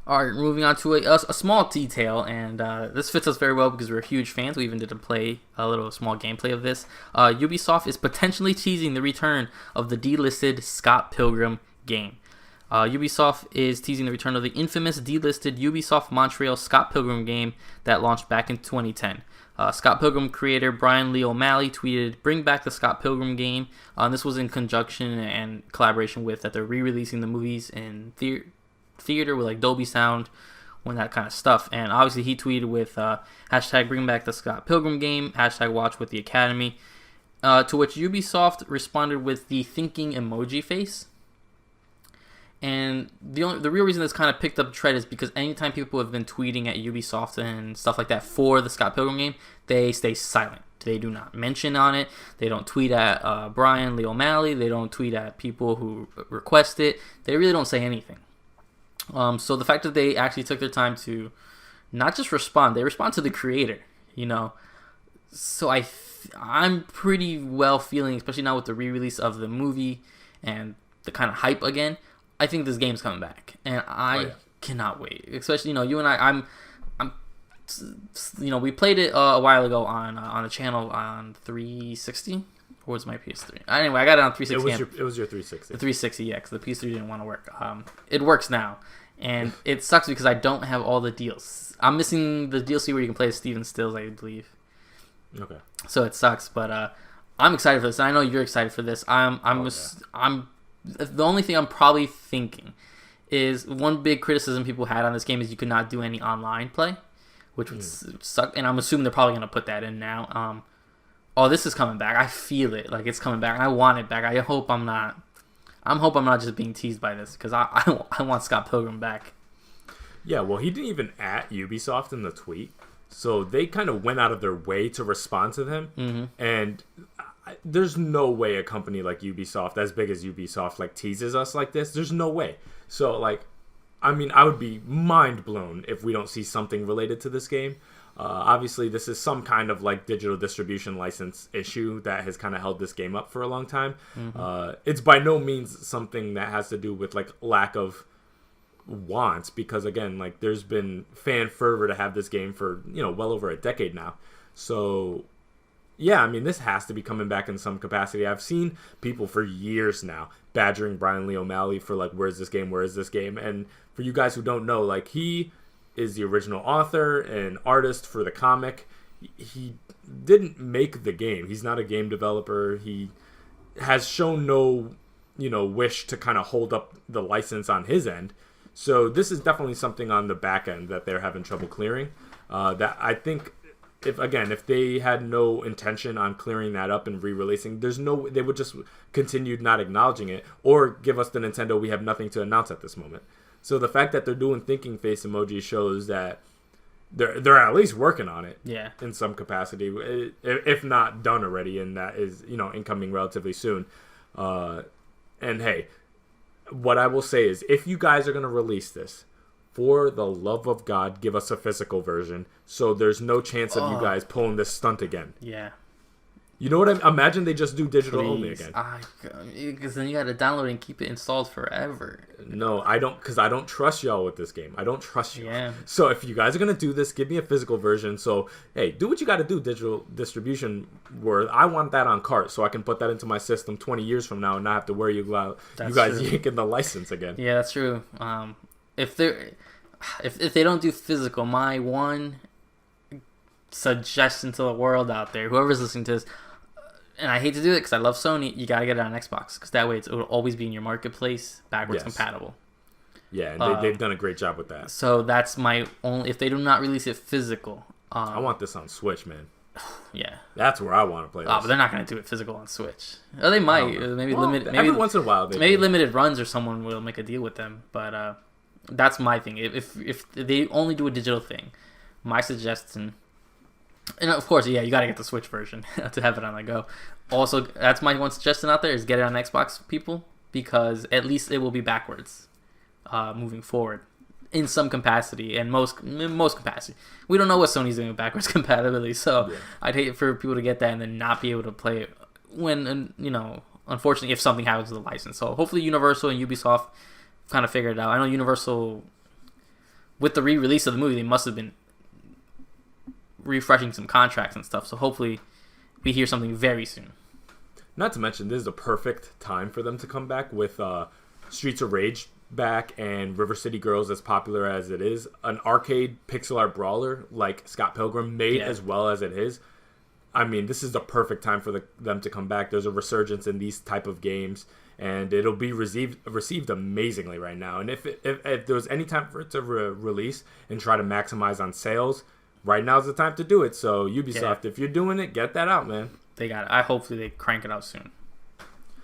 All right, moving on to a small detail, and this fits us very well because we're huge fans. We even did a little small gameplay of this. Ubisoft is potentially teasing the return of the delisted Scott Pilgrim game. Ubisoft is teasing the return of the infamous delisted Ubisoft Montreal Scott Pilgrim game that launched back in 2010. Scott Pilgrim creator Brian Lee O'Malley tweeted, "Bring back the Scott Pilgrim game." This was in conjunction and collaboration with that they're re-releasing the movies in theater with like Dolby Sound and that kind of stuff. And obviously he tweeted with hashtag bring back the Scott Pilgrim game, hashtag watch with the Academy, to which Ubisoft responded with the thinking emoji face. And the real reason this kind of picked up tread is because anytime people have been tweeting at Ubisoft and stuff like that for the Scott Pilgrim game, they stay silent. They do not mention on it. They don't tweet at Brian Lee O'Malley. They don't tweet at people who request it. They really don't say anything. So the fact that they actually took their time to not just respond, they respond to the creator, you know. So I'm pretty well feeling, especially now with the re-release of the movie and the kind of hype again. I think this game's coming back, and I cannot wait. Especially, you know, you and I'm you know, we played it a while ago on the channel on 360. Or was my PS3? Anyway, I got it on 360. It was your 360. The 360, yeah, because the PS3 didn't want to work. It works now, and it sucks because I don't have all the deals. I'm missing the DLC where you can play as Steven Stills, I believe. Okay. So it sucks, but I'm excited for this. And I know you're excited for this. I'm the only thing I'm probably thinking is one big criticism people had on this game is you could not do any online play, which would suck. And I'm assuming they're probably going to put that in now. This is coming back. I feel it. Like, it's coming back. I want it back. I hope I'm not just being teased by this because I want Scott Pilgrim back. Yeah, well, he didn't even at Ubisoft in the tweet. So they kind of went out of their way to respond to him. Mm-hmm. And there's no way a company like Ubisoft, as big as Ubisoft, like teases us like this. There's no way. So, like, I mean, I would be mind blown if we don't see something related to this game. Obviously, this is some kind of like digital distribution license issue that has kind of held this game up for a long time. Mm-hmm. It's by no means something that has to do with like lack of wants, because again, like there's been fan fervor to have this game for, you know, well over a decade now. So yeah, I mean, this has to be coming back in some capacity. I've seen people for years now badgering Brian Lee O'Malley for like, where's this game? Where is this game? And for you guys who don't know, like, he is the original author and artist for the comic. He didn't make the game. He's not a game developer. He has shown no, you know, wish to kind of hold up the license on his end. So this is definitely something on the back end that they're having trouble clearing. That I think, if they had no intention on clearing that up and re-releasing, they would just continue not acknowledging it or give us the Nintendo, we have nothing to announce at this moment. So the fact that they're doing thinking face emoji shows that they're at least working on it, in some capacity, if not done already, and that is, you know, incoming relatively soon. And hey, what I will say is, if you guys are going to release this, for the love of God, give us a physical version, so there's no chance of you guys pulling this stunt again. Yeah. You know what I imagine they just do digital only again. Because then you got to download it and keep it installed forever. No, I don't, because I don't trust y'all with this game. I don't trust you. Yeah. So if you guys are going to do this, give me a physical version. So, hey, do what you got to do, digital distribution where I want that on cart so I can put that into my system 20 years from now and not have to worry about you guys yanking the license again. Yeah, that's true. If they don't do physical, my one suggestion to the world out there, whoever's listening to this, and I hate to do it because I love Sony, you gotta get it on Xbox because that way it will always be in your marketplace backwards compatible. Yeah, and they've done a great job with that. So that's my only. If they do not release it physical, I want this on Switch, man. Yeah, that's where I want to play this. But they're not gonna do it physical on Switch. Oh, they might. Maybe every once in a while. Maybe limited runs or someone will make a deal with them. But that's my thing. If they only do a digital thing, my suggestion. And of course, you gotta get the Switch version to have it on the go. Also, that's my one suggestion out there is get it on Xbox, people, because at least it will be backwards moving forward in some capacity and most capacity. We don't know what Sony's doing with backwards compatibility, so I'd hate for people to get that and then not be able to play it when, you know, unfortunately, if something happens to the license. So hopefully Universal and Ubisoft kind of figured it out. I know Universal with the re-release of the movie, they must have been refreshing some contracts and stuff. So hopefully we hear something very soon. Not to mention, this is the perfect time for them to come back with Streets of Rage back and River City Girls, as popular as it is. An arcade pixel art brawler like Scott Pilgrim made as well as it is. I mean, this is the perfect time for them to come back. There's a resurgence in these type of games, and it'll be received amazingly right now. And if there was any time for it to release and try to maximize on sales, right now is the time to do it. So Ubisoft, if you're doing it, get that out, man. They got it. Hopefully they crank it out soon.